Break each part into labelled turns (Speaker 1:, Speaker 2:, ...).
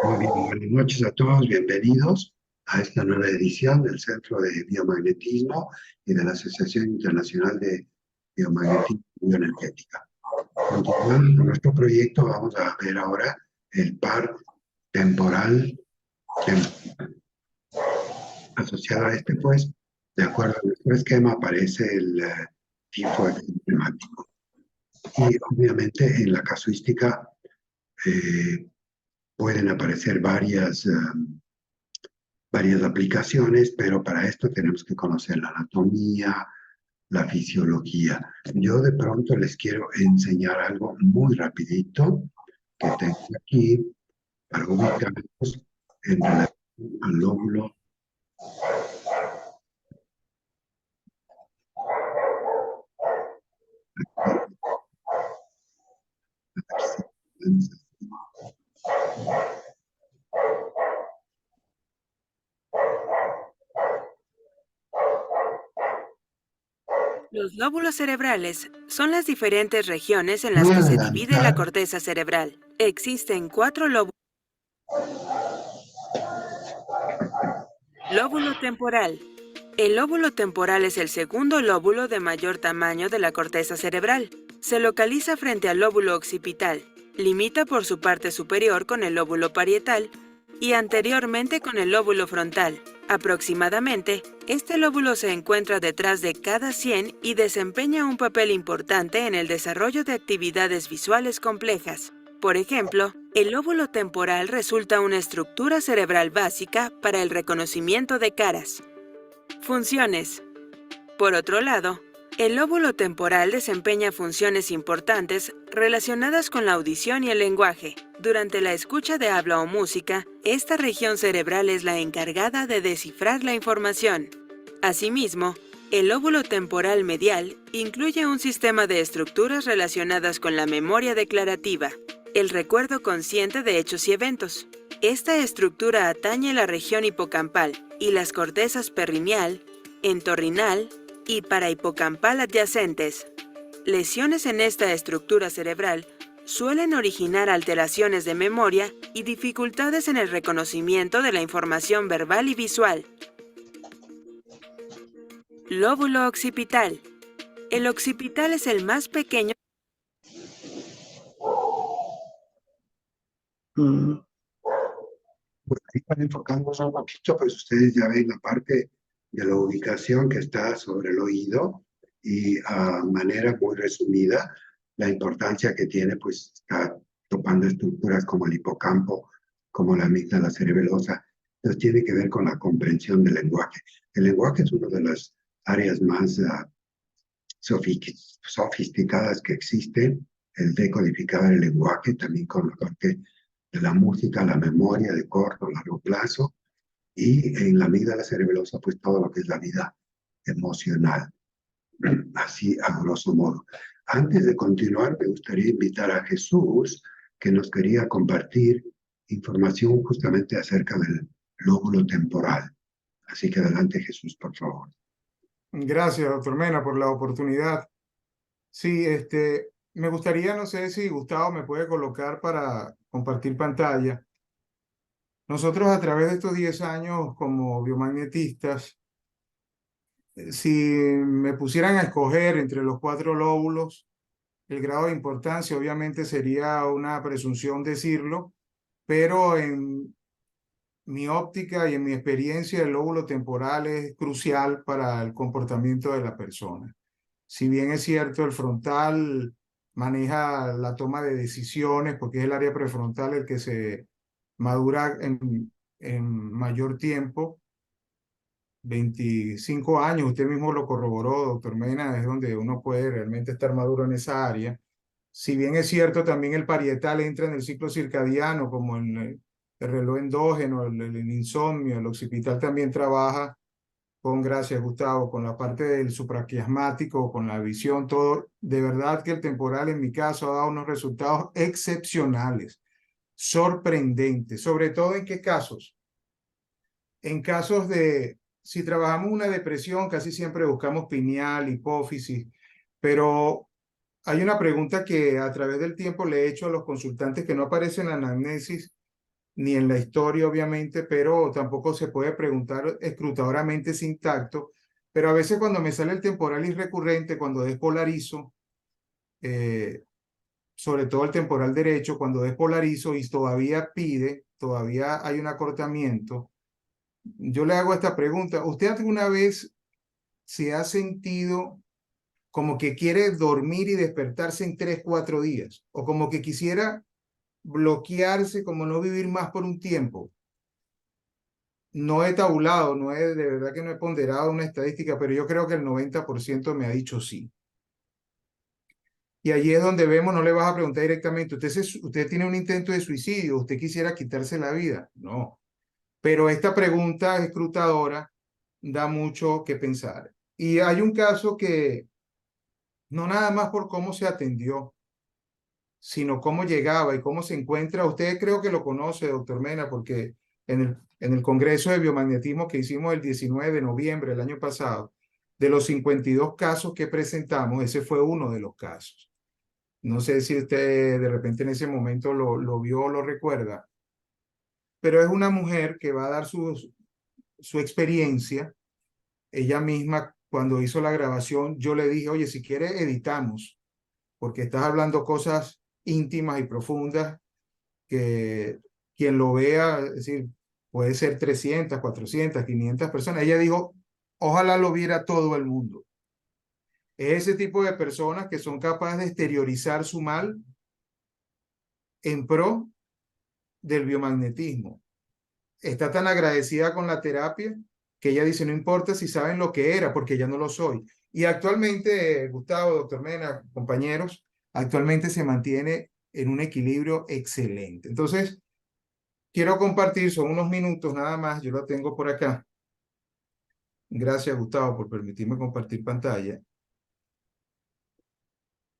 Speaker 1: Muy bien, buenas noches a todos, bienvenidos a esta nueva edición del Centro de Biomagnetismo y de la Asociación Internacional de Biomagnetismo y Bioenergética. Continuando con nuestro proyecto, vamos a ver ahora el par temporal asociado a este, pues, de acuerdo a nuestro esquema, aparece el tifo exothermático. Y obviamente en la casuística pueden aparecer varias aplicaciones, pero para esto tenemos que conocer la anatomía, la fisiología. Yo de pronto les quiero enseñar algo muy rapidito que tengo aquí para ubicarnos en relación al lóbulo.
Speaker 2: Los lóbulos cerebrales son las diferentes regiones en las que se divide la corteza cerebral. Existen 4 lóbulos. Lóbulo temporal. El lóbulo temporal es el segundo lóbulo de mayor tamaño de la corteza cerebral. Se localiza frente al lóbulo occipital. Limita por su parte superior con el lóbulo parietal y anteriormente con el lóbulo frontal. Aproximadamente, este lóbulo se encuentra detrás de cada sien y desempeña un papel importante en el desarrollo de actividades visuales complejas. Por ejemplo, el lóbulo temporal resulta una estructura cerebral básica para el reconocimiento de caras. Funciones. Por otro lado, el lóbulo temporal desempeña funciones importantes relacionadas con la audición y el lenguaje. Durante la escucha de habla o música, esta región cerebral es la encargada de descifrar la información. Asimismo, el lóbulo temporal medial incluye un sistema de estructuras relacionadas con la memoria declarativa, el recuerdo consciente de hechos y eventos. Esta estructura atañe la región hipocampal y las cortezas perineal, entorrinal y parahipocampal adyacentes. Lesiones en esta estructura cerebral suelen originar alteraciones de memoria y dificultades en el reconocimiento de la información verbal y visual. Lóbulo occipital. El occipital es el más pequeño.
Speaker 1: Pues ahí para enfocarnos un poquito, pues ustedes ya ven la parte de la ubicación que está sobre el oído y a manera muy resumida la importancia que tiene, pues está topando estructuras como el hipocampo, como la amígdala cerebelosa. Entonces tiene que ver con la comprensión del lenguaje. El lenguaje es una de las áreas más sofisticadas que existen, el decodificar el lenguaje, también con la parte de la música, la memoria de corto, largo plazo, y en la amígdala cerebelosa, pues todo lo que es la vida emocional, así a grosso modo. Antes de continuar, me gustaría invitar a Jesús, que nos quería compartir información justamente acerca del lóbulo temporal. Así que adelante, Jesús, por favor.
Speaker 3: Gracias, doctor Mena, por la oportunidad. Sí, me gustaría, no sé si Gustavo me puede colocar para compartir pantalla. Nosotros a través de estos 10 años como biomagnetistas, si me pusieran a escoger entre los 4 lóbulos, el grado de importancia obviamente sería una presunción decirlo, pero en mi óptica y en mi experiencia, el lóbulo temporal es crucial para el comportamiento de la persona. Si bien es cierto, el frontal maneja la toma de decisiones, porque es el área prefrontal el que se madura en mayor tiempo, 25 años, usted mismo lo corroboró, doctor Mena, es donde uno puede realmente estar maduro en esa área. Si bien es cierto, también el parietal entra en el ciclo circadiano, como en el reloj endógeno, el insomnio, el occipital también trabaja con, gracias Gustavo, con la parte del supraquiasmático, con la visión, todo. De verdad que el temporal en mi caso ha dado unos resultados excepcionales, sorprendentes. ¿Sobre todo en qué casos? En casos de, si trabajamos una depresión, casi siempre buscamos pineal, hipófisis, pero hay una pregunta que a través del tiempo le he hecho a los consultantes que no aparece en la anamnesis ni en la historia, obviamente, pero tampoco se puede preguntar escrutadoramente si intacto. Pero a veces cuando me sale el temporal recurrente, cuando despolarizo, sobre todo el temporal derecho, cuando despolarizo y todavía todavía hay un acortamiento, yo le hago esta pregunta. ¿Usted alguna vez se ha sentido como que quiere dormir y despertarse en 3, 4 días? O como que quisiera bloquearse, como no vivir más por un tiempo. No he tabulado, de verdad que no he ponderado una estadística, pero yo creo que el 90% me ha dicho sí. Y allí es donde vemos, no le vas a preguntar directamente, ¿usted tiene un intento de suicidio? ¿Usted quisiera quitarse la vida? No. Pero esta pregunta escrutadora da mucho que pensar. Y hay un caso que no nada más por cómo se atendió, sino cómo llegaba y cómo se encuentra. Usted creo que lo conoce, doctor Mena, porque en el Congreso de Biomagnetismo que hicimos el 19 de noviembre del año pasado, de los 52 casos que presentamos, ese fue uno de los casos. No sé si usted de repente en ese momento lo vio o lo recuerda, pero es una mujer que va a dar su experiencia. Ella misma, cuando hizo la grabación, yo le dije, oye, si quiere editamos, porque estás hablando cosas íntimas y profundas que quien lo vea, es decir, puede ser 300, 400, 500 personas. Ella dijo, ojalá lo viera todo el mundo. Es ese tipo de personas que son capaces de exteriorizar su mal en pro del biomagnetismo. Está tan agradecida con la terapia que ella dice, no importa si saben lo que era, porque ya no lo soy. Y actualmente, Gustavo, doctor Mena, compañeros, actualmente se mantiene en un equilibrio excelente. Entonces, quiero compartir, son unos minutos nada más, yo lo tengo por acá. Gracias, Gustavo, por permitirme compartir pantalla.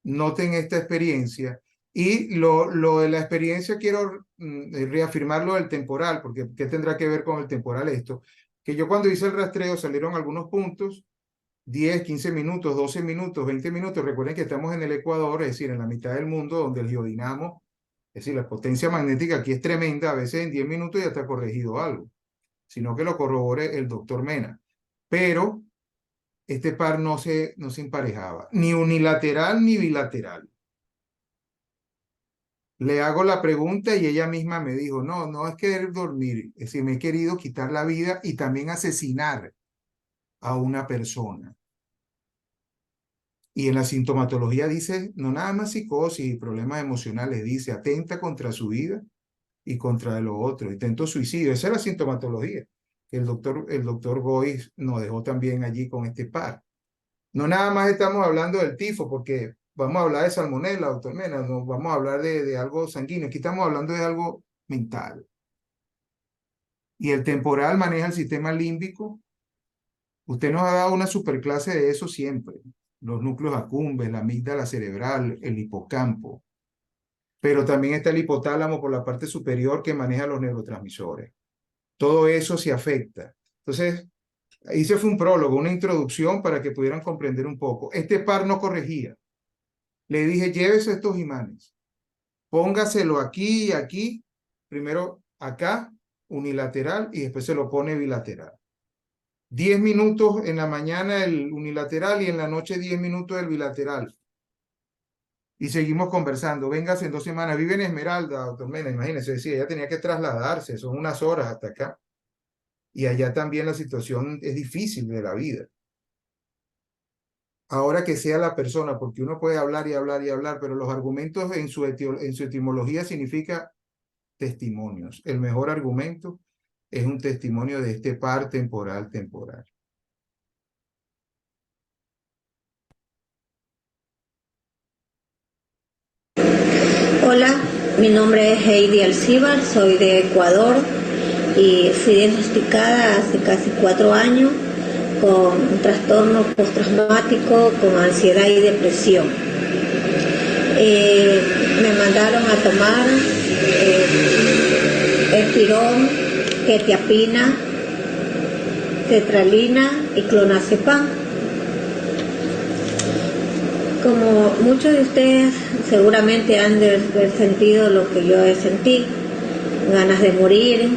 Speaker 3: Noten esta experiencia. Y lo de la experiencia quiero reafirmar lo del temporal, porque ¿qué tendrá que ver con el temporal esto? Que yo cuando hice el rastreo salieron algunos puntos, 10, 15 minutos, 12 minutos, 20 minutos. Recuerden que estamos en el Ecuador, es decir, en la mitad del mundo donde el geodinamo, es decir, la potencia magnética aquí es tremenda, a veces en 10 minutos ya está corregido algo, sino que lo corrobore el doctor Mena. Pero este par no se emparejaba, ni unilateral ni bilateral. Le hago la pregunta y ella misma me dijo, no es querer dormir, es decir, me he querido quitar la vida y también asesinar a una persona. Y en la sintomatología dice, no nada más psicosis y problemas emocionales, dice, atenta contra su vida y contra lo otro, intento suicidio. Esa es la sintomatología que el doctor Gois nos dejó también allí con este par. No nada más estamos hablando del tifo, porque vamos a hablar de salmonela, doctor Mena, no vamos a hablar de algo sanguíneo, aquí estamos hablando de algo mental. Y el temporal maneja el sistema límbico. Usted nos ha dado una superclase de eso siempre. Los núcleos accumbens, la amígdala cerebral, el hipocampo. Pero también está el hipotálamo por la parte superior que maneja los neurotransmisores. Todo eso se afecta. Entonces, ahí se fue un prólogo, una introducción para que pudieran comprender un poco. Este par no corregía. Le dije, llévese estos imanes. Póngaselo aquí y aquí. Primero acá, unilateral, y después se lo pone bilateral. 10 minutos en la mañana el unilateral y en la noche 10 minutos el bilateral. Y seguimos conversando. Véngase en 2 semanas. Vive en Esmeralda, doctor Mena, imagínese, decía, ella tenía que trasladarse, son unas horas hasta acá. Y allá también la situación es difícil de la vida. Ahora que sea la persona, porque uno puede hablar y hablar y hablar, pero los argumentos en su etimología significa testimonios. El mejor argumento es un testimonio de este par temporal.
Speaker 4: Hola, mi nombre es Heidi Alcíbar, soy de Ecuador y fui diagnosticada hace casi 4 años con un trastorno postraumático, con ansiedad y depresión. Me mandaron a tomar Epirón, quetiapina, tetralina y clonazepam. Como muchos de ustedes seguramente han de haber sentido lo que yo he sentido. ganas de morir,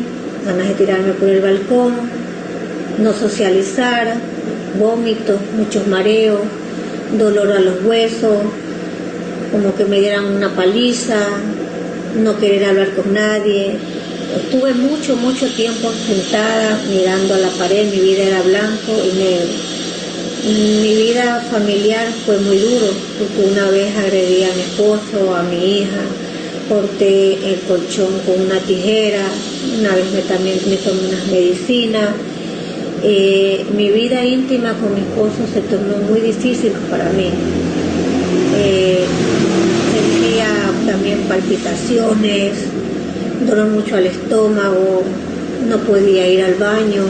Speaker 4: ganas de tirarme por el balcón, no socializar, vómitos, muchos mareos, dolor a los huesos, como que me dieran una paliza, no querer hablar con nadie. Estuve mucho tiempo sentada mirando a la pared, mi vida era blanco y negro. Mi vida familiar fue muy duro, porque una vez agredí a mi esposo, a mi hija, corté el colchón con una tijera, una vez también me tomé unas medicinas. Mi vida íntima con mi esposo se tornó muy difícil para mí. Sentía también palpitaciones, dolor mucho al estómago, no podía ir al baño.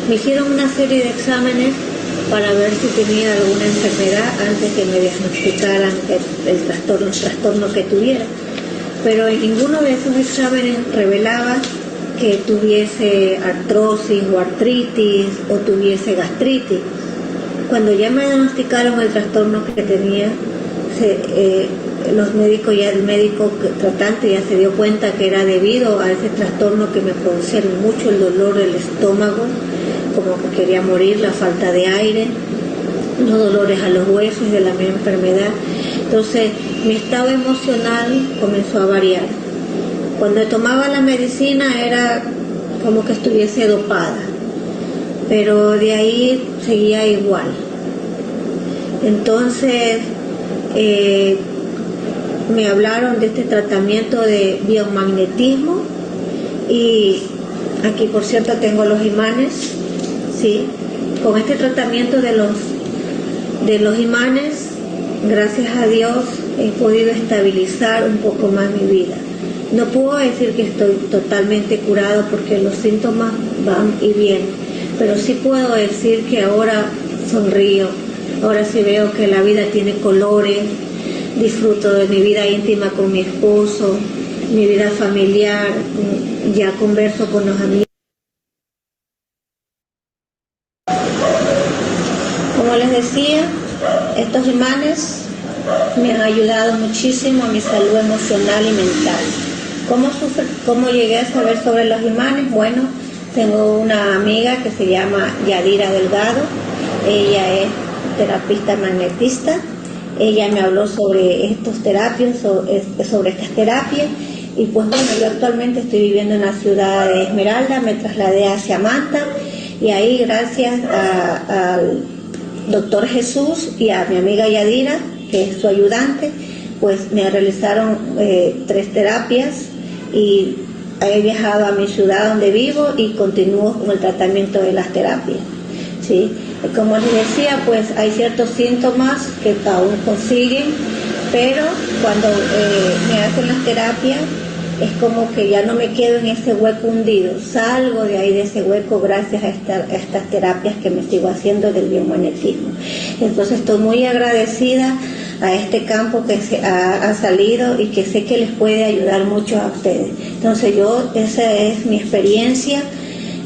Speaker 4: Me hicieron una serie de exámenes para ver si tenía alguna enfermedad antes que me diagnosticaran el trastorno que tuviera. Pero en ninguno de esos exámenes revelaba que tuviese artrosis o artritis o tuviese gastritis. Cuando ya me diagnosticaron el trastorno que tenía, el médico tratante ya se dio cuenta que era debido a ese trastorno que me producía mucho el dolor del estómago, como que quería morir, la falta de aire, los dolores a los huesos de la misma enfermedad. Entonces mi estado emocional comenzó a variar. Cuando tomaba la medicina era como que estuviese dopada, pero de ahí seguía igual. Entonces me hablaron de este tratamiento de biomagnetismo y aquí por cierto tengo los imanes, ¿sí? Con este tratamiento de los imanes, gracias a Dios he podido estabilizar un poco más mi vida. No puedo decir que estoy totalmente curado porque los síntomas van y vienen, pero sí puedo decir que ahora sonrío, ahora sí veo que la vida tiene colores, disfruto de mi vida íntima con mi esposo, mi vida familiar, ya converso con los amigos. Como les decía, estos imanes me han ayudado muchísimo a mi salud emocional y mental. ¿Cómo llegué a saber sobre los imanes? Bueno, tengo una amiga que se llama Yadira Delgado, ella es terapista magnetista, ella me habló sobre estas terapias y pues bueno, yo actualmente estoy viviendo en la ciudad de Esmeralda, me trasladé hacia Manta y ahí gracias al doctor Jesús y a mi amiga Yadira, que es su ayudante, pues me realizaron 3 terapias y he viajado a mi ciudad donde vivo y continúo con el tratamiento de las terapias, ¿sí? Como les decía, pues hay ciertos síntomas que aún consiguen, pero cuando me hacen las terapias es como que ya no me quedo en ese hueco hundido, salgo de ahí de ese hueco gracias a estas terapias que me sigo haciendo del biomagnetismo. Entonces estoy muy agradecida a este campo que ha salido y que sé que les puede ayudar mucho a ustedes. Entonces esa es mi experiencia,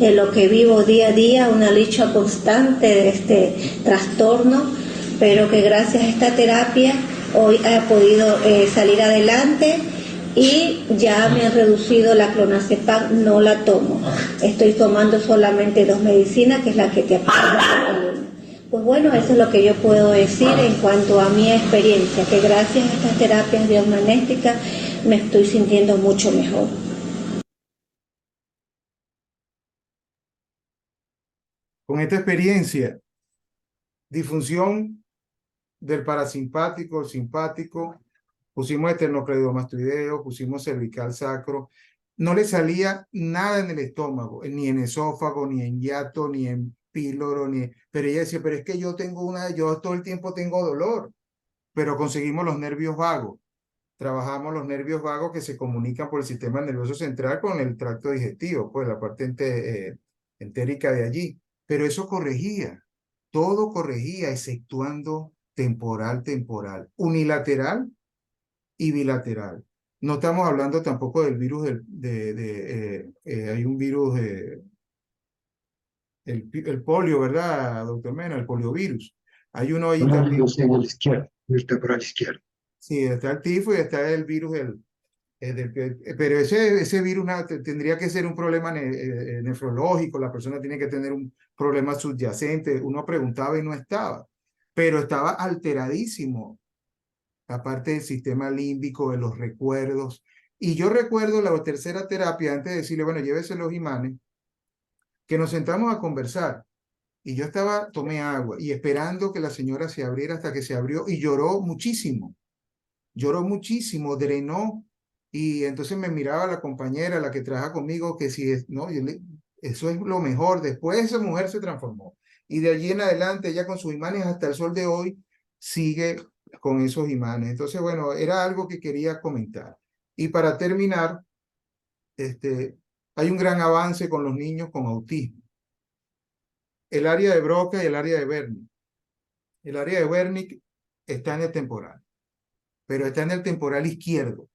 Speaker 4: en lo que vivo día a día, una lucha constante de este trastorno, pero que gracias a esta terapia hoy he podido salir adelante y ya me han reducido la clonazepam, no la tomo. Estoy tomando solamente 2 medicinas, que es la que te aplica la columna. Pues bueno, eso es lo que yo puedo decir en cuanto a mi experiencia, que gracias a estas terapias biomagnéticas me estoy sintiendo mucho mejor.
Speaker 3: Con esta experiencia, disfunción del parasimpático, simpático, pusimos esternocleidomastoideo, pusimos cervical sacro, no le salía nada en el estómago, ni en esófago, ni en hiato, ni en píloro, pero ella decía, pero es que yo todo el tiempo tengo dolor, pero conseguimos los nervios vagos, trabajamos los nervios vagos que se comunican por el sistema nervioso central con el tracto digestivo, pues la parte entérica de allí, pero eso corregía, todo corregía, exceptuando temporal, unilateral y bilateral. No estamos hablando tampoco del virus, hay un virus, el polio, ¿verdad, doctor Mena? El poliovirus. Hay uno ahí también.
Speaker 1: En la izquierda, vertebral izquierdo.
Speaker 3: Sí, está el tifo y está el virus, Pero ese virus tendría que ser un problema nefrológico, la persona tiene que tener un problema subyacente. Uno preguntaba y no estaba, pero estaba alteradísimo, aparte del sistema límbico, de los recuerdos. Y yo recuerdo la tercera terapia, antes de decirle, bueno, llévese los imanes, que nos sentamos a conversar. Y yo tomé agua y esperando que la señora se abriera hasta que se abrió y lloró muchísimo, drenó. Y entonces me miraba la compañera, la que trabaja conmigo, que si es, no, eso es lo mejor. Después esa mujer se transformó. Y de allí en adelante, ella con sus imanes hasta el sol de hoy, sigue con esos imanes. Entonces, bueno, era algo que quería comentar. Y para terminar, hay un gran avance con los niños con autismo. El área de Broca y el área de Wernicke. El área de Wernicke está en el temporal, pero está en el temporal izquierdo.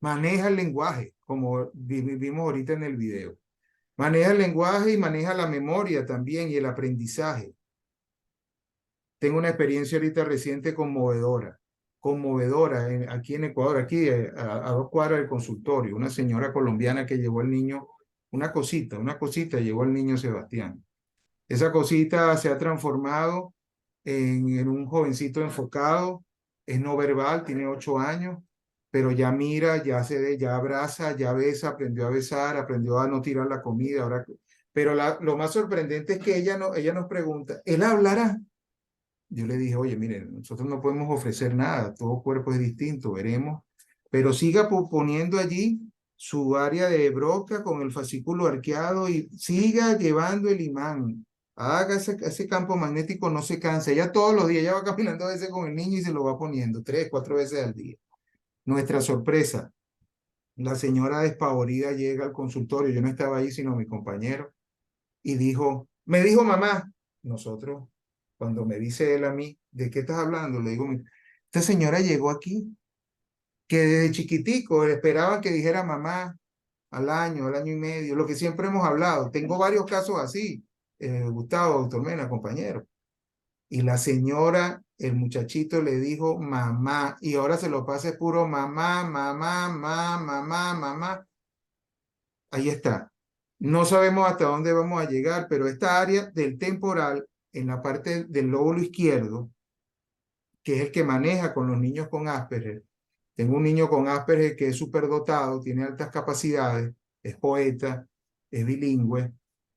Speaker 3: Maneja el lenguaje, como vimos ahorita en el video. Maneja el lenguaje y maneja la memoria también y el aprendizaje. Tengo una experiencia ahorita reciente conmovedora, aquí en Ecuador, aquí a 2 cuadras del consultorio, una señora colombiana que llevó al niño, una cosita, llevó al niño Sebastián. Esa cosita se ha transformado en un jovencito enfocado, es no verbal, tiene 8 años, pero ya mira, ya abraza, ya besa, aprendió a besar, aprendió a no tirar la comida. Ahora, pero lo más sorprendente es que ella nos pregunta, ¿él hablará? Yo le dije, oye, miren, nosotros no podemos ofrecer nada, todo cuerpo es distinto, veremos, pero siga poniendo allí su área de Broca con el fascículo arqueado y siga llevando el imán. Haga ese campo magnético, no se cansa. Ella todos los días, ella va caminando a veces con el niño y se lo va poniendo 3, 4 veces al día. Nuestra sorpresa, la señora despavorida llega al consultorio, yo no estaba ahí sino mi compañero, y me dijo mamá. Nosotros, cuando me dice él a mí, ¿de qué estás hablando? Le digo, esta señora llegó aquí, que desde chiquitico esperaba que dijera mamá al año y medio, lo que siempre hemos hablado. Tengo varios casos así, Gustavo, doctor Mena, compañero. Y la señora, el muchachito le dijo mamá, y ahora se lo pasa puro mamá, mamá, mamá, mamá, mamá. Ahí está. No sabemos hasta dónde vamos a llegar, pero esta área del temporal, en la parte del lóbulo izquierdo, que es el que maneja con los niños con Asperger. Tengo un niño con Asperger que es superdotado, tiene altas capacidades, es poeta, es bilingüe,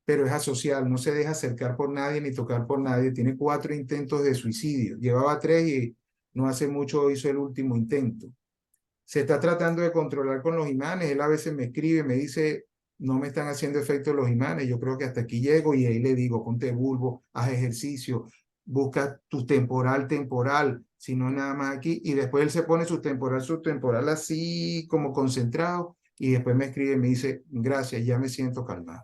Speaker 3: pero es asocial, no se deja acercar por nadie ni tocar por nadie. Tiene 4 intentos de suicidio. Llevaba 3 y no hace mucho hizo el último intento. Se está tratando de controlar con los imanes. Él a veces me escribe, me dice, no me están haciendo efecto los imanes, yo creo que hasta aquí llego, y ahí le digo, ponte bulbo, haz ejercicio, busca tu temporal, si no es nada más aquí, y después él se pone su temporal así como concentrado, y después me escribe y me dice, gracias, ya me siento calmado.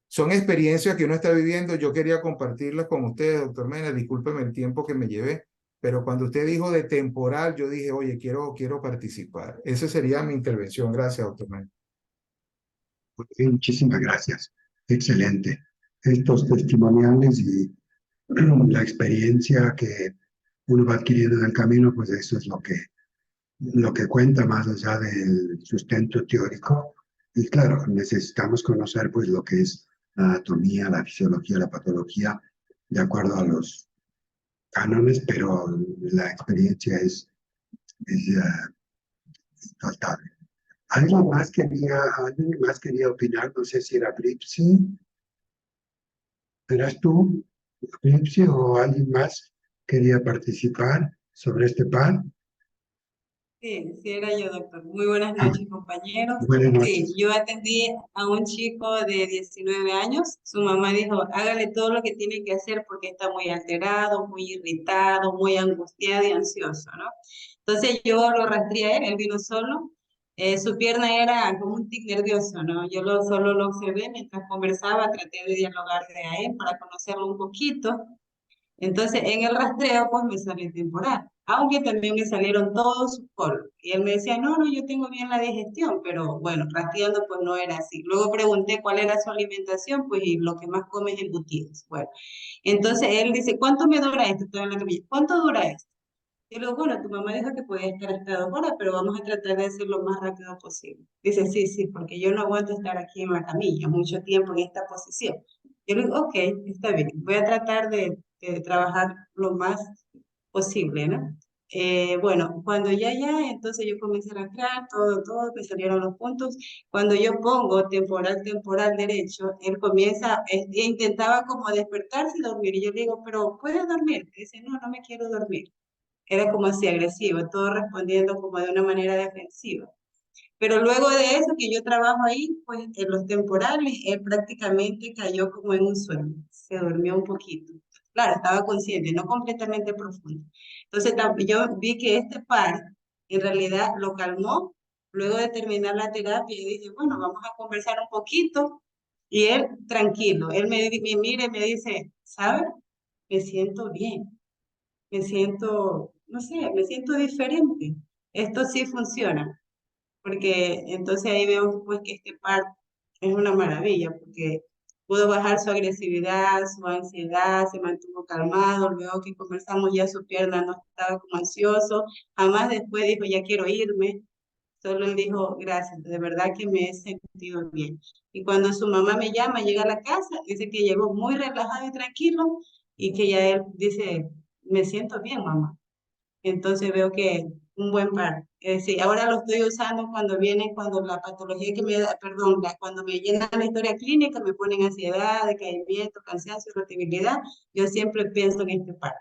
Speaker 3: Son experiencias que uno está viviendo. Yo quería compartirlas con ustedes, doctor Mena, discúlpeme el tiempo que me llevé, pero cuando usted dijo de temporal, yo dije, oye, quiero participar. Esa sería mi intervención. Gracias, doctor Mena.
Speaker 1: Muchísimas gracias. Excelente. Estos testimoniales y la experiencia que uno va adquiriendo en el camino, pues eso es lo que cuenta más allá del sustento teórico. Y claro, necesitamos conocer pues lo que es la anatomía, la fisiología, la patología, de acuerdo a los cánones, pero la experiencia es notable. ¿Alguien más quería opinar? No sé si era Bripsi. ¿Eras tú, Bripsi, o alguien más quería participar sobre este pan?
Speaker 5: Sí, sí era yo, doctor. Muy buenas noches, compañeros.
Speaker 1: Buenas noches.
Speaker 5: Sí, yo atendí a un chico de 19 años. Su mamá dijo, hágale todo lo que tiene que hacer porque está muy alterado, muy irritado, muy angustiado y ansioso, ¿no? Entonces yo lo rastreé a él, él vino solo. Su pierna era como un tic nervioso, ¿no? Yo solo lo observé mientras conversaba, traté de dialogarle a él para conocerlo un poquito. Entonces, en el rastreo, pues me salió temporal, aunque también me salieron todos sus polos. Y él me decía, no, yo tengo bien la digestión, pero bueno, rastreando pues no era así. Luego pregunté cuál era su alimentación, pues y lo que más come es embutidos. Bueno, entonces él dice, ¿cuánto me dura esto? Estoy en la camilla. ¿Cuánto dura esto? Yo le digo, bueno, tu mamá dijo que podía estar hasta 2 horas, pero vamos a tratar de hacerlo lo más rápido posible. Dice, sí, sí, porque yo no aguanto estar aquí en la camilla mucho tiempo en esta posición. Yo le digo, ok, está bien, voy a tratar de trabajar lo más posible, ¿no? Bueno, cuando entonces yo comencé a arrastrar todo, me salieron los puntos. Cuando yo pongo temporal derecho, él comienza, intentaba como despertarse y dormir. Y yo le digo, pero ¿puedes dormir? Dice, no, no me quiero dormir. Era como así agresivo, todo respondiendo como de una manera defensiva. Pero luego de eso que yo trabajo ahí, pues en los temporales, él prácticamente cayó como en un sueño, se durmió un poquito. Claro, estaba consciente, no completamente profundo. Entonces yo vi que este par en realidad lo calmó. Luego de terminar la terapia, yo dije, bueno, vamos a conversar un poquito. Y él, tranquilo, él me mira y me dice, ¿sabes? Me siento bien, me siento, no sé, me siento diferente. Esto sí funciona, porque entonces ahí veo pues que este par es una maravilla, porque pudo bajar su agresividad, su ansiedad, se mantuvo calmado, luego que conversamos ya su pierna no estaba como ansioso, jamás después dijo ya quiero irme, solo él dijo gracias, de verdad que me he sentido bien. Y cuando su mamá me llama, llega a la casa, dice que llegó muy relajado y tranquilo y que ya él dice, me siento bien, mamá. Entonces veo que un buen par. Sí, ahora lo estoy usando cuando la patología que me da, perdón, cuando me llenan la historia clínica, me ponen ansiedad, decaimiento, cansancio, irritabilidad, yo siempre pienso en este par.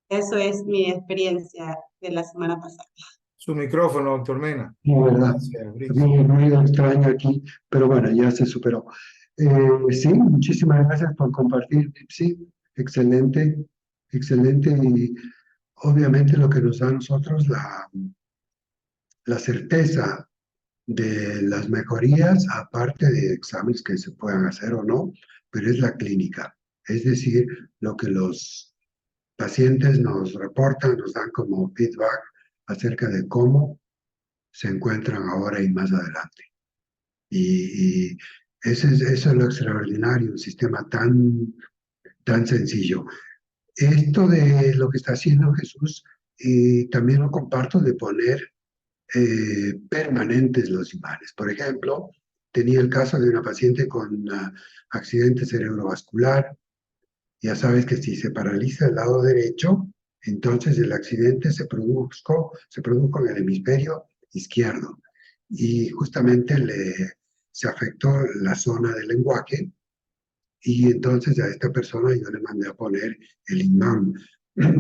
Speaker 5: Eso es mi experiencia de la semana pasada.
Speaker 3: Su micrófono, doctor Mena.
Speaker 1: No, ¿verdad?
Speaker 3: Gracias, Brix.
Speaker 1: Había un ruido extraño aquí, pero bueno, ya se superó. Sí, muchísimas gracias por compartir. Sí, excelente, excelente. Y obviamente lo que nos da a nosotros la certeza de las mejorías, aparte de exámenes que se puedan hacer o no, pero es la clínica. Es decir, lo que los pacientes nos reportan, nos dan como feedback acerca de cómo se encuentran ahora y más adelante. Y eso es lo extraordinario, un sistema tan sencillo. Esto de lo que está haciendo Jesús, también lo comparto de poner permanentes los imanes. Por ejemplo, tenía el caso de una paciente con accidente cerebrovascular. Ya sabes que si se paraliza el lado derecho, entonces el accidente se produjo en el hemisferio izquierdo y justamente se afectó la zona del lenguaje y entonces a esta persona yo le mandé a poner el imán,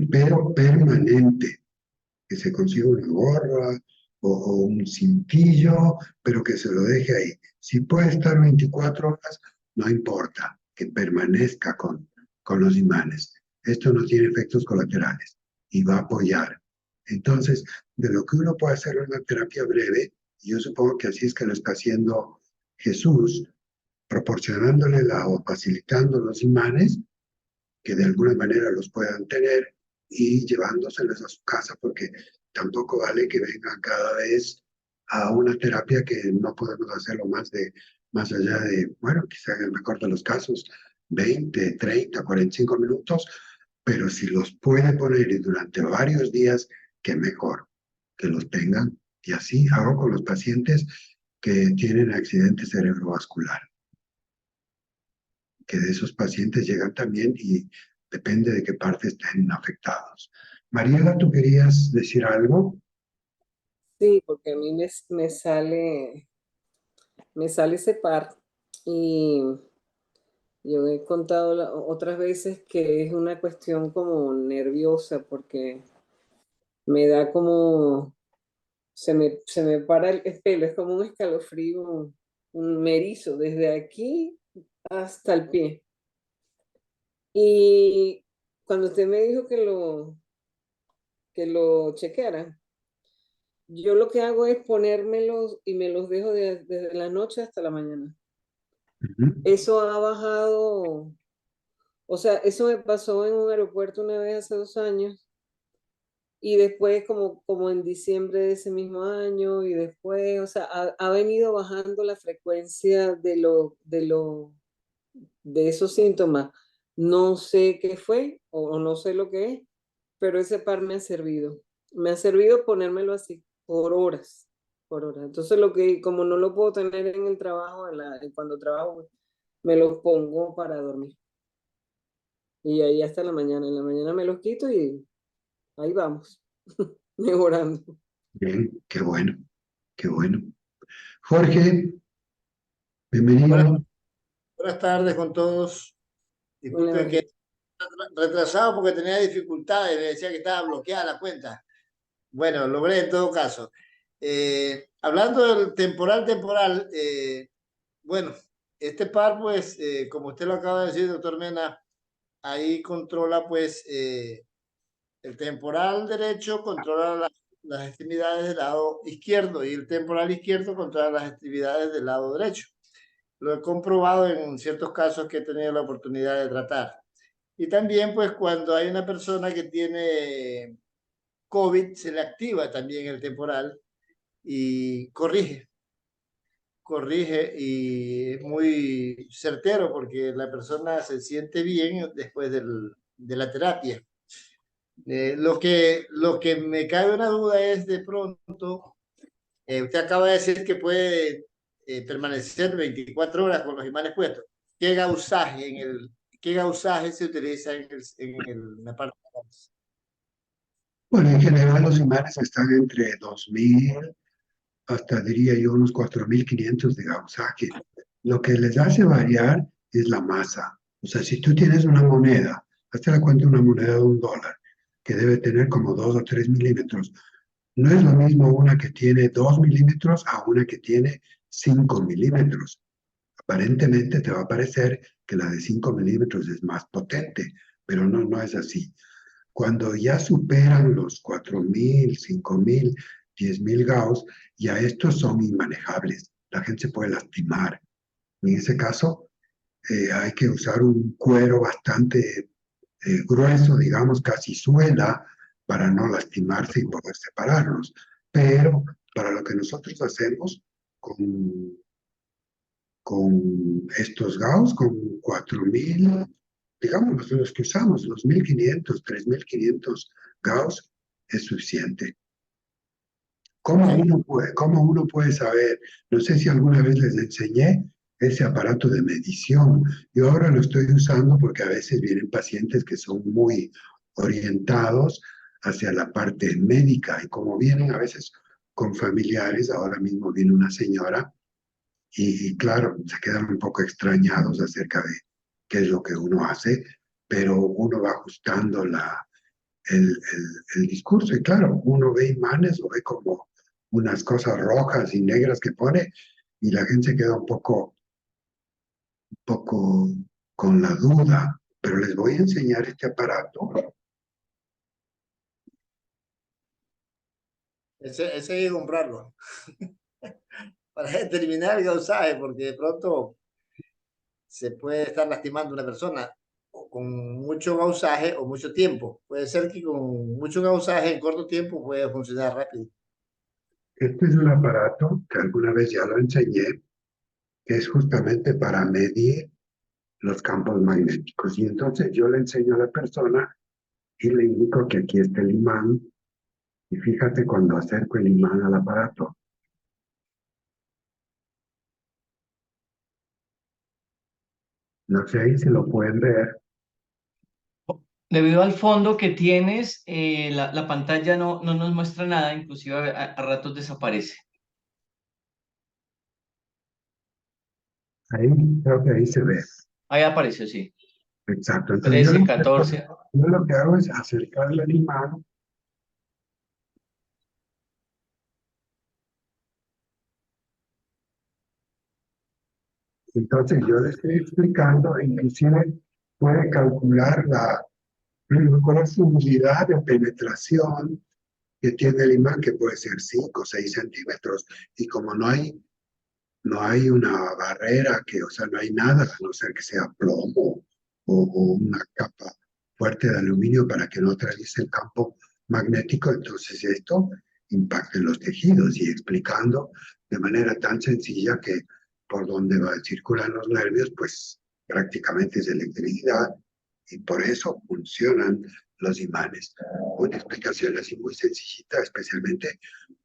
Speaker 1: pero permanente, que se consiga una gorra o un cintillo, pero que se lo deje ahí. Si puede estar 24 horas, no importa, que permanezca con los imanes. Esto no tiene efectos colaterales y va a apoyar. Entonces, de lo que uno puede hacer en una terapia breve, y yo supongo que así es que lo está haciendo Jesús, proporcionándole o facilitando los imanes, que de alguna manera los puedan tener y llevándoselos a su casa, porque tampoco vale que vengan cada vez a una terapia que no podemos hacerlo más allá de, bueno, quizá en el mejor de los casos, 20, 30, 45 minutos, pero si los puede poner y durante varios días, qué mejor que los tengan. Y así hago con los pacientes que tienen accidente cerebrovascular, que de esos pacientes llegan también y depende de qué parte estén afectados. Mariela, ¿tú querías decir algo?
Speaker 6: Sí, porque a mí me sale ese par y yo he contado otras veces que es una cuestión como nerviosa porque me da como, se me para el pelo, es como un escalofrío, me erizo desde aquí hasta el pie. Y cuando usted me dijo que lo chequeara, yo lo que hago es ponérmelos y me los dejo desde la noche hasta la mañana. Eso ha bajado, o sea, eso me pasó en un aeropuerto una vez hace 2 años y después como en diciembre de ese mismo año y después, o sea, ha venido bajando la frecuencia de esos síntomas. No sé qué fue o no sé lo que es, pero ese par me ha servido. Me ha servido ponérmelo así por horas, por horas. Entonces como no lo puedo tener en el trabajo, cuando trabajo, me los pongo para dormir. Y ahí hasta la mañana. En la mañana me los quito y ahí vamos, mejorando.
Speaker 1: Bien, qué bueno, qué bueno. Jorge, bienvenido.
Speaker 7: Buenas tardes con todos. Disculpen
Speaker 6: Hola,
Speaker 7: que retrasado porque tenía dificultades, me decía que estaba bloqueada la cuenta. Bueno, logré en todo caso. Hablando del temporal, bueno, este par, pues, como usted lo acaba de decir, doctor Mena, ahí controla, pues, el temporal derecho controla las extremidades del lado izquierdo y el temporal izquierdo controla las extremidades del lado derecho. Lo he comprobado en ciertos casos que he tenido la oportunidad de tratar. Y también, pues, cuando hay una persona que tiene COVID, se le activa también el temporal y corrige y es muy certero porque la persona se siente bien después de la terapia. Lo que me cabe una duda es de pronto, usted acaba de decir que puede permanecer 24 horas con los imanes puestos. ¿Qué gausaje se utiliza en la parte de atrás?
Speaker 1: Bueno, en general los imanes están entre 2000 hasta diría yo unos 4500 de gausaje. Lo que les hace variar es la masa. O sea, si tú tienes una moneda, hazte la cuenta una moneda de $1, que debe tener como 2 o 3 milímetros. No es lo mismo una que tiene 2 milímetros a una que tiene 5 milímetros. Aparentemente te va a parecer que la de 5 milímetros es más potente, pero no, no es así. Cuando ya superan los 4000, 5000, 10000 Gauss, ya estos son inmanejables. La gente se puede lastimar. En ese caso, hay que usar un cuero bastante grueso, digamos, casi suela, para no lastimarse y poder separarnos. Pero para lo que nosotros hacemos con estos Gauss, con 4000, digamos, los que usamos, los 1500, 3500 Gauss, es suficiente. ¿Cómo uno puede saber? No sé si alguna vez les enseñé ese aparato de medición. Yo ahora lo estoy usando porque a veces vienen pacientes que son muy orientados hacia la parte médica y como vienen a veces con familiares, ahora mismo viene una señora y claro, se quedan un poco extrañados acerca de qué es lo que uno hace, pero uno va ajustando el discurso y claro, uno ve imanes o ve como unas cosas rojas y negras que pone y la gente se queda un poco con la duda, pero les voy a enseñar este aparato.
Speaker 7: Ese hay que comprarlo para determinar el gausaje, porque de pronto se puede estar lastimando una persona o con mucho gausaje o mucho tiempo. Puede ser que con mucho gausaje en corto tiempo puede funcionar rápido.
Speaker 1: Este es un aparato que alguna vez ya lo enseñé, que es justamente para medir los campos magnéticos. Y entonces yo le enseño a la persona y le indico que aquí está el imán. Y fíjate cuando acerco el imán al aparato. No sé si lo pueden ver.
Speaker 8: Debido al fondo que tienes, la pantalla no nos muestra nada, inclusive a ratos desaparece.
Speaker 1: Ahí, creo que ahí se ve.
Speaker 8: Ahí apareció, sí.
Speaker 1: Exacto. Entonces
Speaker 8: 13, 14.
Speaker 1: yo lo que hago es acercarle el imán. Entonces yo le estoy explicando, inclusive puede calcular la profundidad de penetración que tiene el imán, que puede ser 5 o 6 centímetros. Y como no hay una barrera, o sea, no hay nada, a no ser que sea plomo o una capa fuerte de aluminio para que no atraviese el campo magnético, entonces esto impacta en los tejidos y explicando de manera tan sencilla que por donde circulan los nervios, pues prácticamente es electricidad y por eso funcionan los imanes. Una explicación así muy sencillita, especialmente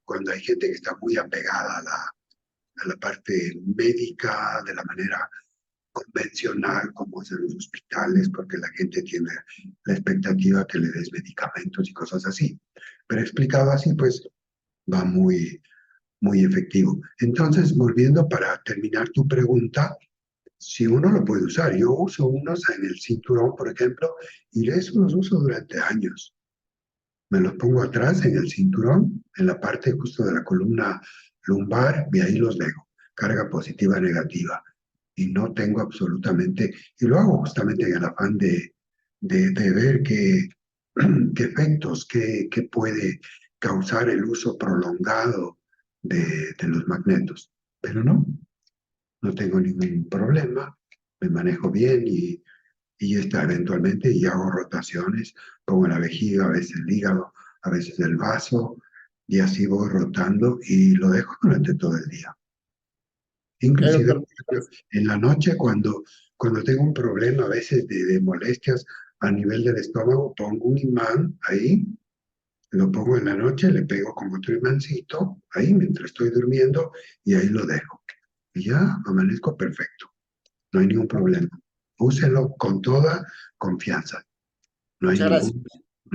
Speaker 1: cuando hay gente que está muy apegada a la parte médica de la manera convencional, como es en los hospitales, porque la gente tiene la expectativa que le des medicamentos y cosas así. Pero explicado así, pues va muy efectivo. Entonces, volviendo para terminar tu pregunta, si uno lo puede usar, yo uso unos en el cinturón, por ejemplo, y eso los uso durante años. Me los pongo atrás en el cinturón, en la parte justo de la columna lumbar, y ahí los dejo. Carga positiva, negativa. Y no tengo absolutamente, y lo hago justamente en el afán de ver qué efectos, qué puede causar el uso prolongado de los magnetos. Pero no tengo ningún problema, me manejo bien y eventualmente y hago rotaciones, pongo la vejiga, a veces el hígado, a veces el vaso, y así voy rotando y lo dejo durante todo el día. Inclusive en la noche cuando tengo un problema a veces de molestias a nivel del estómago, pongo un imán ahí, lo pongo en la noche, le pego con otro imancito ahí mientras estoy durmiendo y ahí lo dejo. Y ya amanezco perfecto, no hay ningún problema. Úselo con toda confianza. No hay
Speaker 7: Muchas gracias.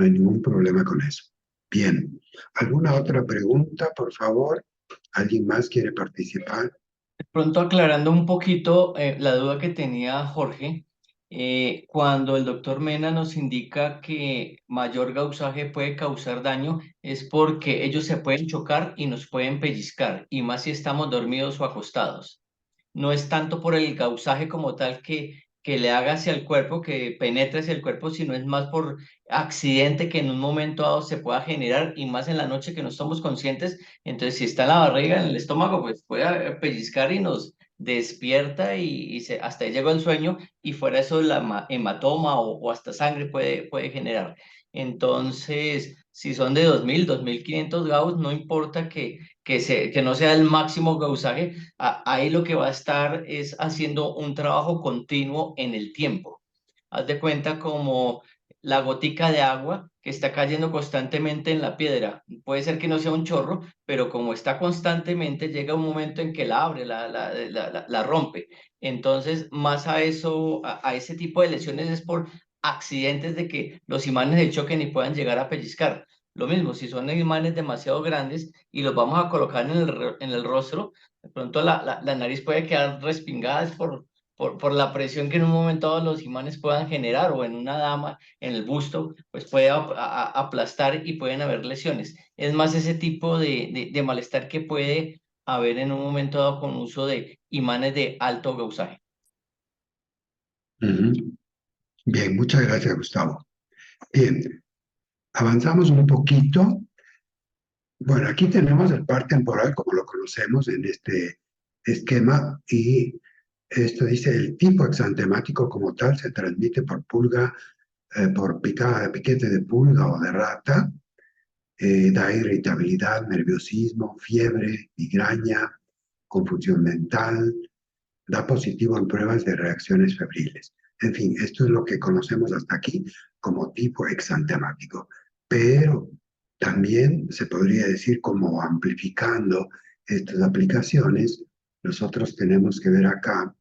Speaker 1: no hay ningún problema con eso. Bien. ¿Alguna otra pregunta, por favor? ¿Alguien más quiere participar?
Speaker 8: De pronto aclarando un poquito la duda que tenía Jorge, cuando el doctor Mena nos indica que mayor gausaje puede causar daño, es porque ellos se pueden chocar y nos pueden pellizcar, y más si estamos dormidos o acostados. No es tanto por el gausaje como tal que le haga hacia el cuerpo, que penetre hacia el cuerpo, sino es más por accidente que en un momento dado se pueda generar y más en la noche que no estamos conscientes. Entonces, si está en la barriga, en el estómago, pues puede pellizcar y nos despierta hasta ahí llegó el sueño y fuera eso la hematoma o hasta sangre puede generar. Entonces, si son de 2000, 2500 Gauss, no importa que no sea el máximo gausaje, ahí lo que va a estar es haciendo un trabajo continuo en el tiempo. Haz de cuenta como la gotica de agua que está cayendo constantemente en la piedra. Puede ser que no sea un chorro, pero como está constantemente, llega un momento en que la abre, la rompe. Entonces, más a eso, a ese tipo de lesiones es por accidentes de que los imanes de choque y puedan llegar a pellizcar. Lo mismo, si son imanes demasiado grandes y los vamos a colocar en el rostro, de pronto la nariz puede quedar respingada por la presión que en un momento dado los imanes puedan generar, o en una dama, en el busto, pues puede aplastar y pueden haber lesiones. Es más ese tipo de malestar que puede haber en un momento dado con uso de imanes de alto gausaje.
Speaker 1: Bien, muchas gracias, Gustavo. Bien, avanzamos un poquito. Bueno, aquí tenemos el par temporal como lo conocemos en este esquema y esto dice el tipo exantemático como tal se transmite por pulga, por piquete de pulga o de rata, da irritabilidad, nerviosismo, fiebre, migraña, confusión mental, da positivo en pruebas de reacciones febriles. En fin, esto es lo que conocemos hasta aquí como tipo exantemático. Pero también se podría decir como amplificando estas aplicaciones, nosotros tenemos que ver acá,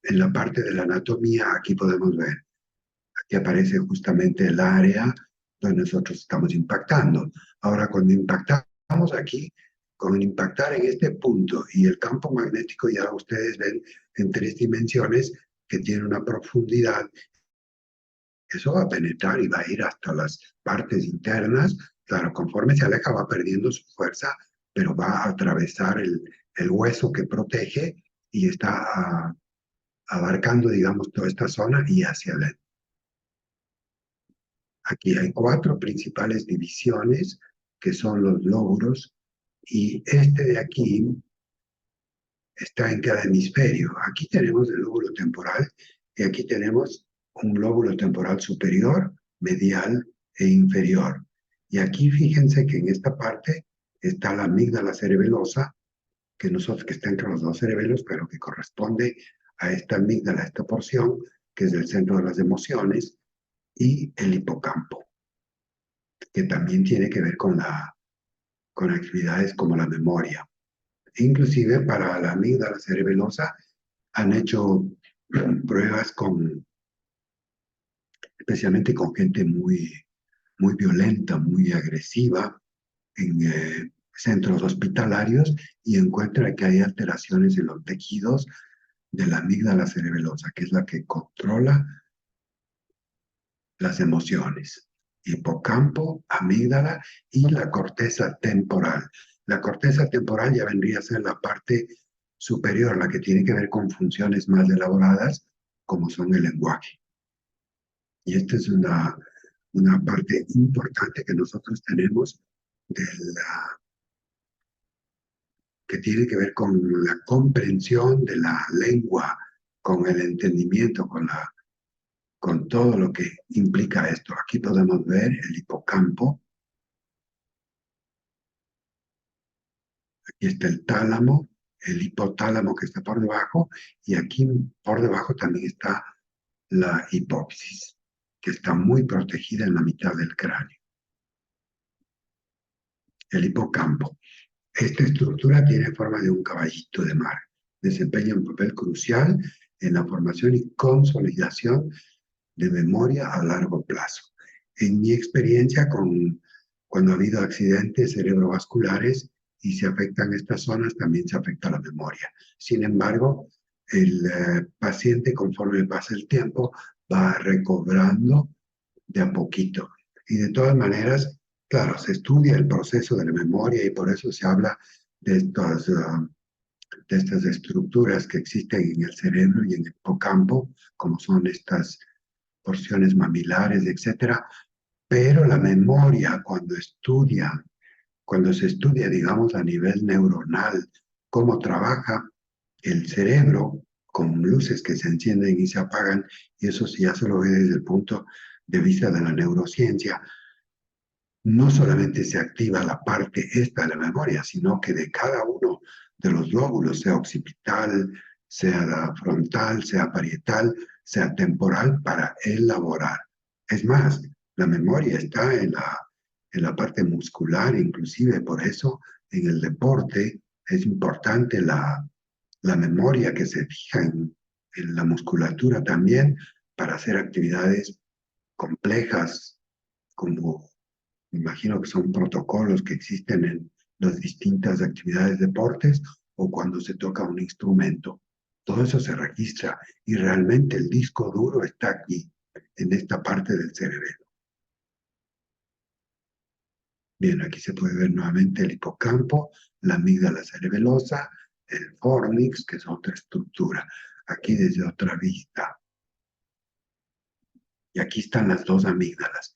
Speaker 1: en la parte de la anatomía, aquí podemos ver, aquí aparece justamente el área donde nosotros estamos impactando. Ahora, cuando impactamos aquí, con impactar en este punto y el campo magnético, ya ustedes ven en 3 dimensiones que tiene una profundidad. Eso va a penetrar y va a ir hasta las partes internas. Claro, conforme se aleja va perdiendo su fuerza, pero va a atravesar el hueso que protege y está abarcando, digamos, toda esta zona y hacia adentro. Aquí hay 4 principales divisiones que son los lóbulos y este de aquí está en cada hemisferio. Aquí tenemos el lóbulo temporal y aquí tenemos un lóbulo temporal superior, medial e inferior. Y aquí fíjense que en esta parte está la amígdala cerebelosa, que está entre los 2 cerebelos, pero que corresponde a esta amígdala, a esta porción, que es el centro de las emociones, y el hipocampo, que también tiene que ver con actividades como la memoria. Inclusive para la amígdala cerebelosa han hecho pruebas especialmente con gente muy violenta, muy agresiva, en centros hospitalarios, y encuentra que hay alteraciones en los tejidos de la amígdala cerebelosa, que es la que controla las emociones. Hipocampo, amígdala y la corteza temporal. La corteza temporal ya vendría a ser la parte superior, la que tiene que ver con funciones más elaboradas, como son el lenguaje. Y esta es una parte importante que nosotros tenemos que tiene que ver con la comprensión de la lengua, con el entendimiento, con todo lo que implica esto. Aquí podemos ver el hipocampo. Aquí está el tálamo, el hipotálamo que está por debajo, y aquí por debajo también está la hipófisis, que está muy protegida en la mitad del cráneo. El hipocampo. Esta estructura tiene forma de un caballito de mar. Desempeña un papel crucial en la formación y consolidación de memoria a largo plazo. En mi experiencia, cuando ha habido accidentes cerebrovasculares y se afectan estas zonas, también se afecta la memoria. Sin embargo, el paciente, conforme pasa el tiempo, va recobrando de a poquito. Y de todas maneras, claro, se estudia el proceso de la memoria y por eso se habla de estas estructuras que existen en el cerebro y en el hipocampo, como son estas porciones mamilares, etcétera. Pero la memoria, cuando se estudia, digamos, a nivel neuronal, cómo trabaja el cerebro con luces que se encienden y se apagan, y eso sí ya se lo ve desde el punto de vista de la neurociencia, no solamente se activa la parte esta de la memoria, sino que de cada uno de los lóbulos, sea occipital, sea frontal, sea parietal, sea temporal, para elaborar. Es más, la memoria está en la parte muscular, inclusive por eso en el deporte es importante la memoria que se fija en la musculatura también para hacer actividades complejas, como me imagino que son protocolos que existen en las distintas actividades deportes o cuando se toca un instrumento. Todo eso se registra y realmente el disco duro está aquí, en esta parte del cerebelo. Bien, aquí se puede ver nuevamente el hipocampo, la amígdala cerebelosa, el fornix, que es otra estructura, aquí desde otra vista. Y aquí están las dos amígdalas,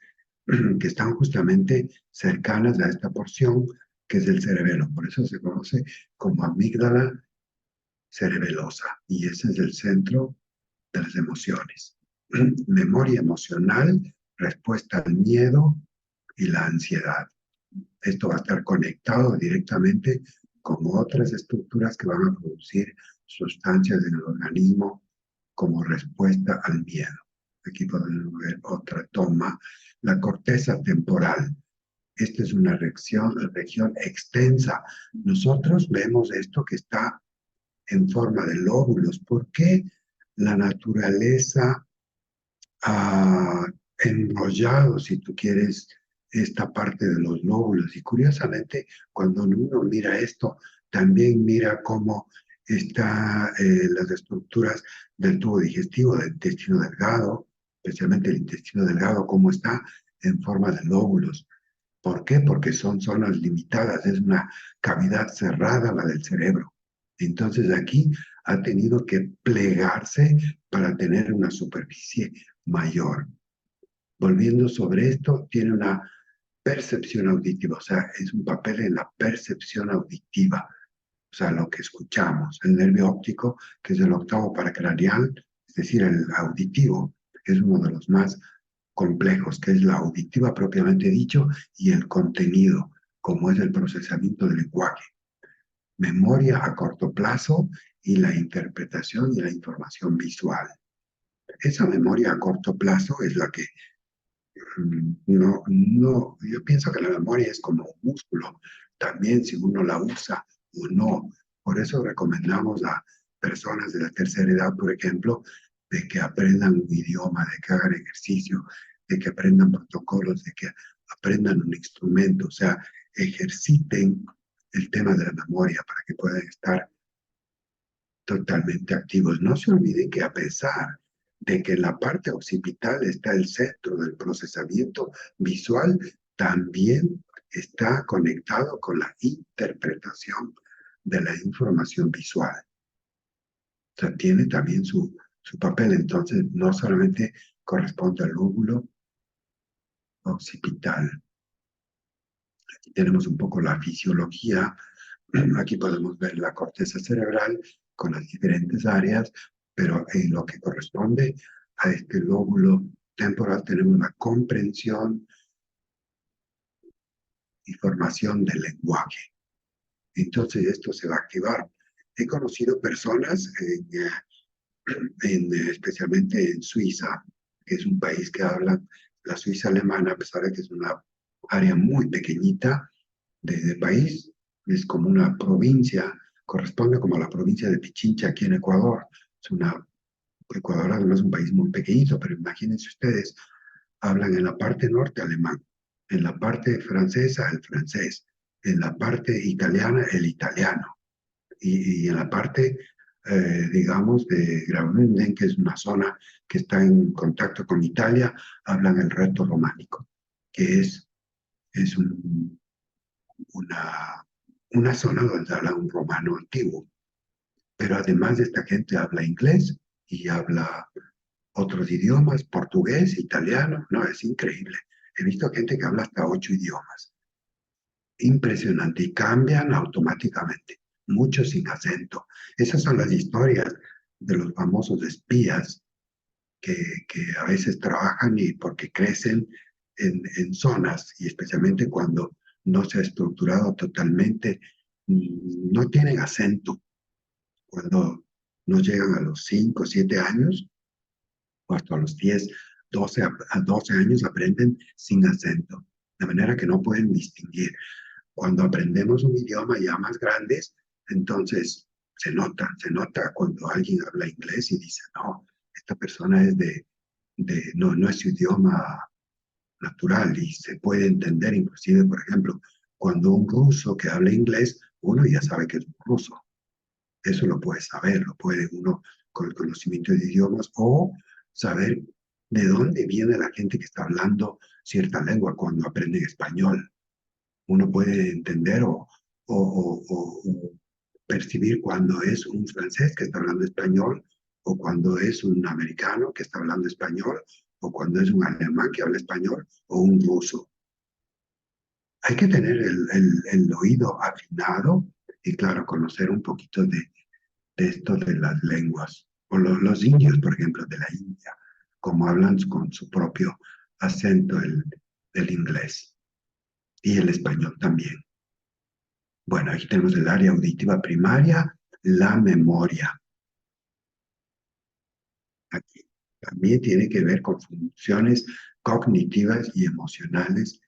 Speaker 1: que están justamente cercanas a esta porción que es el cerebelo. Por eso se conoce como amígdala cerebelosa. Y ese es el centro de las emociones. Memoria emocional, respuesta al miedo y la ansiedad. Esto va a estar conectado directamente con otras estructuras que van a producir sustancias en el organismo como respuesta al miedo. Aquí podemos ver otra toma. La corteza temporal. Esta es una región extensa. Nosotros vemos esto que está en forma de lóbulos. ¿Por qué la naturaleza ha enrollado, si tú quieres, esta parte de los lóbulos? Y curiosamente, cuando uno mira esto, también mira cómo están las estructuras del tubo digestivo, del intestino delgado, especialmente el intestino delgado, cómo está en forma de lóbulos. ¿Por qué? Porque son zonas limitadas, es una cavidad cerrada la del cerebro. Entonces aquí ha tenido que plegarse para tener una superficie mayor. Volviendo sobre esto, tiene una percepción auditiva, o sea, es un papel en la percepción auditiva, o sea, lo que escuchamos. El nervio óptico, que es el octavo paracraneal, es decir, el auditivo, es uno de los más complejos, que es la auditiva propiamente dicho, y el contenido, como es el procesamiento del lenguaje. Memoria a corto plazo y la interpretación y la información visual. Esa memoria a corto plazo es la que yo pienso que la memoria es como un músculo, también si uno la usa o no. Por eso recomendamos a personas de la tercera edad, por ejemplo, de que aprendan un idioma, de que hagan ejercicio, de que aprendan protocolos, de que aprendan un instrumento, o sea, ejerciten el tema de la memoria para que puedan estar totalmente activos. No se olviden que a pesar de que en la parte occipital está el centro del procesamiento visual, también está conectado con la interpretación de la información visual. O sea, tiene también su papel. Entonces, no solamente corresponde al lóbulo occipital. Aquí tenemos un poco la fisiología. Aquí podemos ver la corteza cerebral con las diferentes áreas, pero en lo que corresponde a este lóbulo temporal tenemos la comprensión y formación del lenguaje. Entonces esto se va a activar. He conocido personas, especialmente en Suiza, que es un país que habla la Suiza alemana, a pesar de que es una área muy pequeñita de país, es como una provincia, corresponde como a la provincia de Pichincha aquí en Ecuador. Ecuador además es un país muy pequeñito, pero imagínense ustedes, hablan en la parte norte alemán, en la parte francesa el francés, en la parte italiana el italiano, y en la parte, digamos, de Graubünden, que es una zona que está en contacto con Italia, hablan el reto románico, que es una zona donde habla un romano antiguo. Pero además de esta gente habla inglés y habla otros idiomas, portugués, italiano, no, es increíble. He visto gente que habla hasta 8 idiomas. Impresionante, y cambian automáticamente, muchos sin acento. Esas son las historias de los famosos espías que a veces trabajan y porque crecen en zonas, y especialmente cuando no se ha estructurado totalmente, no tienen acento. Cuando no llegan a los 5 o 7 años, o hasta los 10, 12 a 12 años aprenden sin acento, de manera que no pueden distinguir. Cuando aprendemos un idioma ya más grandes, entonces se nota cuando alguien habla inglés y dice, no, esta persona es no es su idioma natural, y se puede entender inclusive, por ejemplo, cuando un ruso que habla inglés, uno ya sabe que es un ruso. Eso lo puede saber, lo puede uno con el conocimiento de idiomas, o saber de dónde viene la gente que está hablando cierta lengua cuando aprende español. Uno puede entender o percibir cuando es un francés que está hablando español, o cuando es un americano que está hablando español, o cuando es un alemán que habla español, o un ruso. Hay que tener el oído afinado y, claro, conocer un poquito de esto de las lenguas. O los indios, por ejemplo, de la India, como hablan con su propio acento el inglés y el español también. Bueno, aquí tenemos el área auditiva primaria, la memoria. Aquí también tiene que ver con funciones cognitivas y emocionales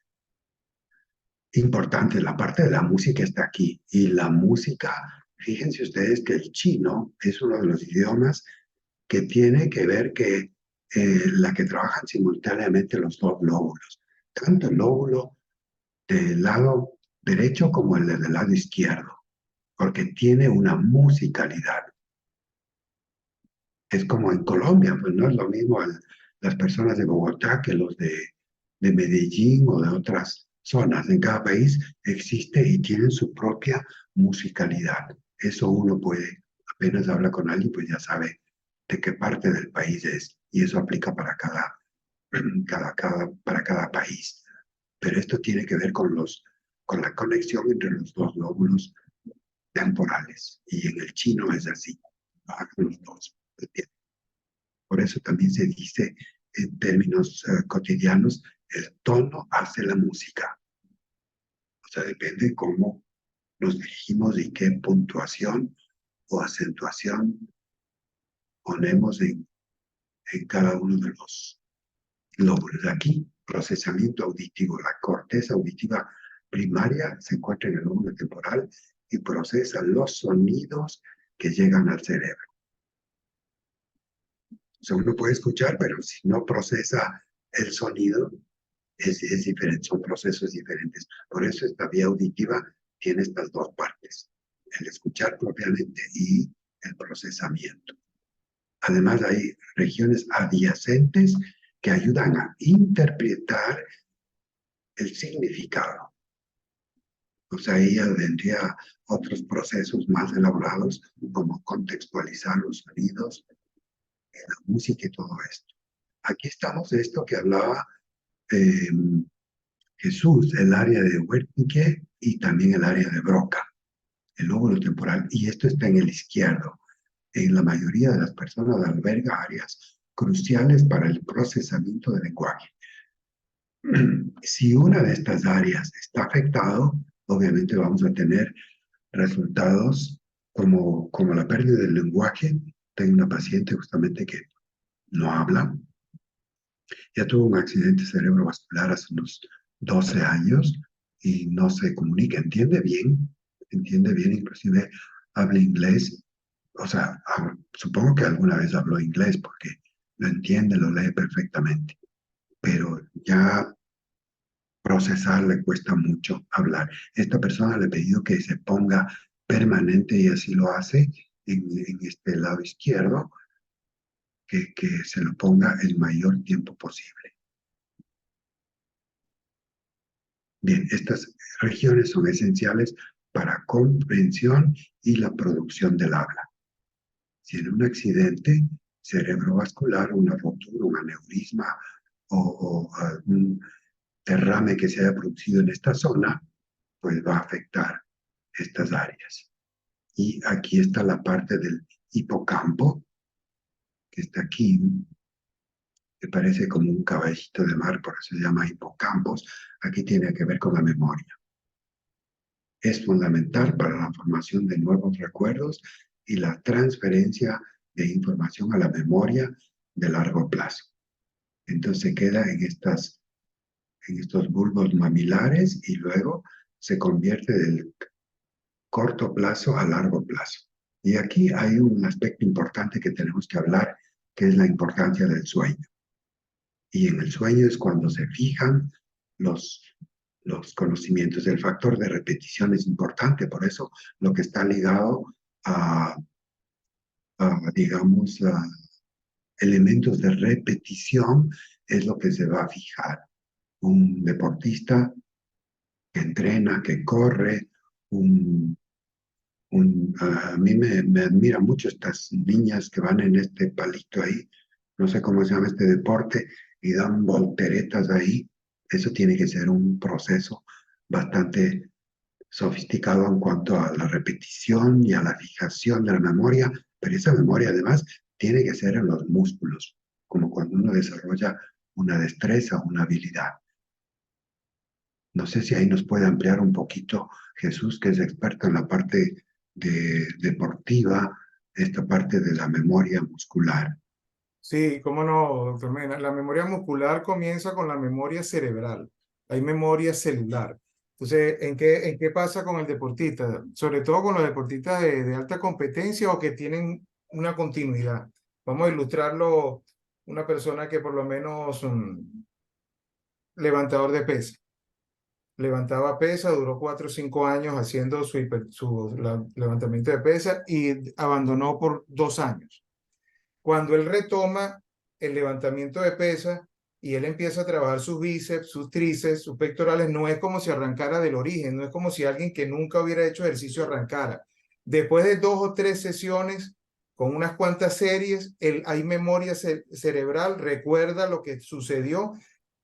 Speaker 1: importantes. La parte de la música está aquí, y la música, fíjense ustedes que el chino es uno de los idiomas que tiene que ver que la que trabajan simultáneamente los dos lóbulos, tanto el lóbulo del lado derecho como el del lado izquierdo, porque tiene una musicalidad. Es como en Colombia, pues no es lo mismo las personas de Bogotá que los de Medellín o de otras zonas. En cada país existe y tienen su propia musicalidad. Eso uno puede, apenas habla con alguien, pues ya sabe de qué parte del país es, y eso aplica para para cada país. Pero esto tiene que ver con la conexión entre los dos lóbulos temporales, y en el chino es así, bajan los dos. Por eso también se dice en términos cotidianos, el tono hace la música. O sea, depende cómo nos dirigimos y qué puntuación o acentuación ponemos en cada uno de los lóbulos. Aquí, procesamiento auditivo. La corteza auditiva primaria se encuentra en el lóbulo temporal y procesa los sonidos que llegan al cerebro. O sea, uno puede escuchar, pero si no procesa el sonido, es diferente, son procesos diferentes. Por eso esta vía auditiva tiene estas dos partes, el escuchar propiamente y el procesamiento. Además, hay regiones adyacentes que ayudan a interpretar el significado. O sea, ahí vendría otros procesos más elaborados, como contextualizar los sonidos, la música y todo esto. Aquí estamos de esto que hablaba Jesús, el área de Wernicke y también el área de Broca, el lóbulo temporal, y esto está en el izquierdo. En la mayoría de las personas alberga áreas cruciales para el procesamiento del lenguaje. Si una de estas áreas está afectado, obviamente vamos a tener resultados como la pérdida del lenguaje. Tengo una paciente justamente que no habla. Ya tuvo un accidente cerebrovascular hace unos 12 años y no se comunica, entiende bien, inclusive habla inglés. O sea, supongo que alguna vez habló inglés porque lo entiende, lo lee perfectamente, pero ya procesar le cuesta mucho hablar. Esta persona le he pedido que se ponga permanente y así lo hace en este lado izquierdo, que se lo ponga el mayor tiempo posible. Bien, estas regiones son esenciales para comprensión y la producción del habla. Si en un accidente cerebrovascular, una rotura, un aneurisma o un derrame que se haya producido en esta zona, pues va a afectar estas áreas. Y aquí está la parte del hipocampo, que está aquí, que parece como un caballito de mar, por eso se llama hipocampos. Aquí tiene que ver con la memoria. Es fundamental para la formación de nuevos recuerdos y la transferencia de información a la memoria de largo plazo. Entonces queda en estos bulbos mamilares y luego se convierte del corto plazo a largo plazo. Y aquí hay un aspecto importante que tenemos que hablar, que es la importancia del sueño. Y en el sueño es cuando se fijan los conocimientos. El factor de repetición es importante, por eso lo que está ligado digamos, elementos de repetición es lo que se va a fijar. Un deportista que entrena, que corre, a mí me admiran mucho estas niñas que van en este palito ahí, no sé cómo se llama este deporte, y dan volteretas ahí. Eso tiene que ser un proceso bastante sofisticado en cuanto a la repetición y a la fijación de la memoria, pero esa memoria además tiene que ser en los músculos, como cuando uno desarrolla una destreza, una habilidad. No sé si ahí nos puede ampliar un poquito Jesús, que es experto en la parte deportiva, esta parte de la memoria muscular.
Speaker 3: Sí, cómo no, doctor Mena. La memoria muscular comienza con la memoria cerebral. Hay memoria celular. Entonces, ¿en qué pasa con el deportista? Sobre todo con los deportistas de alta competencia o que tienen una continuidad. Vamos a ilustrarlo, una persona que por lo menos levantador de pesa. Levantaba pesa, duró 4 o 5 años haciendo su levantamiento de pesa y abandonó por 2 años. Cuando él retoma el levantamiento de pesa y él empieza a trabajar sus bíceps, sus tríceps, sus pectorales, no es como si arrancara del origen, no es como si alguien que nunca hubiera hecho ejercicio arrancara. Después de 2 o 3 sesiones, con unas cuantas series, hay memoria cerebral, recuerda lo que sucedió,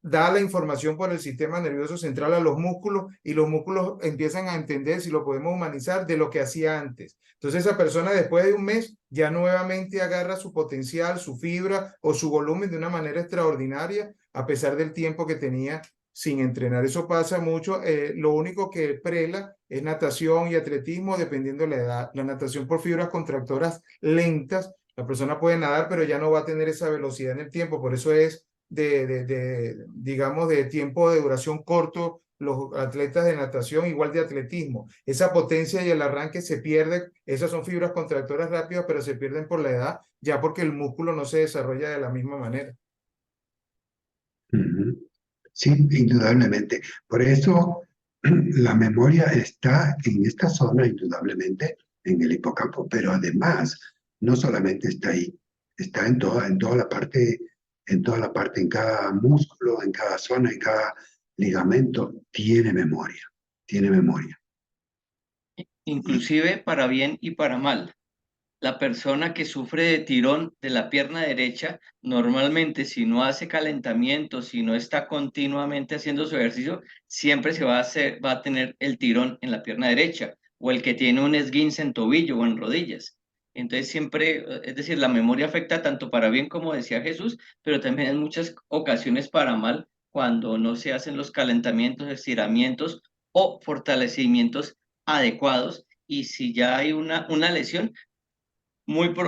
Speaker 3: da la información por el sistema nervioso central a los músculos y los músculos empiezan a entender, si lo podemos humanizar, de lo que hacía antes. Entonces esa persona después de un mes ya nuevamente agarra su potencial, su fibra o su volumen de una manera extraordinaria a pesar del tiempo que tenía sin entrenar. Eso pasa mucho. Lo único que prela es natación y atletismo, dependiendo de la edad. La natación por fibras contractoras lentas, la persona puede nadar, pero ya no va a tener esa velocidad en el tiempo. Por eso es digamos, de tiempo de duración corto los atletas de natación, igual de atletismo. Esa potencia y el arranque se pierde. Esas son fibras contractoras rápidas, pero se pierden por la edad, ya porque el músculo no se desarrolla de la misma manera.
Speaker 1: Sí, indudablemente. Por eso la memoria está en esta zona, indudablemente, en el hipocampo, pero además no solamente está ahí, está en toda la parte, en cada músculo, en cada zona, en cada ligamento, tiene memoria, tiene memoria.
Speaker 8: Inclusive para bien y para mal. La persona que sufre de tirón de la pierna derecha, normalmente si no hace calentamiento, si no está continuamente haciendo su ejercicio, siempre va a tener el tirón en la pierna derecha, o el que tiene un esguince en tobillo o en rodillas. Entonces siempre, es decir, la memoria afecta tanto para bien como decía Jesús, pero también en muchas ocasiones para mal cuando no se hacen los calentamientos, estiramientos o fortalecimientos adecuados. Y si ya hay una lesión,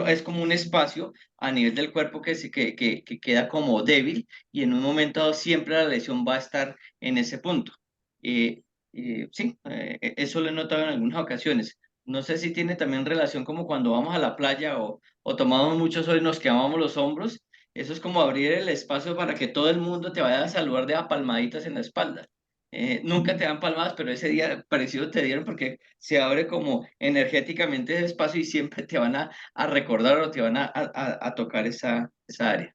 Speaker 8: es como un espacio a nivel del cuerpo que queda como débil, y en un momento dado siempre la lesión va a estar en ese punto. Sí, eso lo he notado en algunas ocasiones. No sé si tiene también relación como cuando vamos a la playa o tomamos mucho sol y nos quemamos los hombros. Eso es como abrir el espacio para que todo el mundo te vaya a saludar de a palmaditas en la espalda. Nunca te dan palmadas, pero ese día parecido te dieron porque se abre como energéticamente ese espacio y siempre te van a recordar o te van a tocar esa área.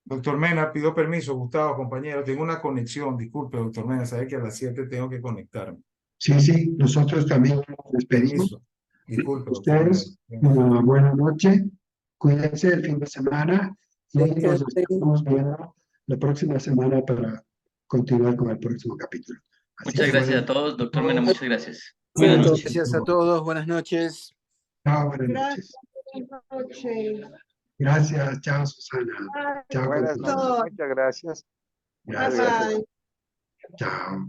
Speaker 3: Doctor Mena, pido permiso, Gustavo, compañero, tengo una conexión, disculpe, doctor Mena, sabe que a las 7 tengo que conectarme.
Speaker 1: Sí, nosotros también nos despedimos.
Speaker 3: Permiso, disculpe, doctor Mena.
Speaker 1: Ustedes, una buena noche, cuídense el fin de semana y nos estamos viendo la próxima semana para continuar con el próximo capítulo. Así
Speaker 8: Muchas
Speaker 1: que
Speaker 8: gracias a
Speaker 1: bueno,
Speaker 8: todos, doctor Mena, muchas gracias.
Speaker 6: Buenas
Speaker 8: Buenas
Speaker 6: noches.
Speaker 8: noches.
Speaker 9: Gracias a todos, buenas noches.
Speaker 1: chao, buenas noches. Gracias, chao Susana. Chao.
Speaker 9: Buenas noches, muchas gracias.
Speaker 1: Gracias. Chao.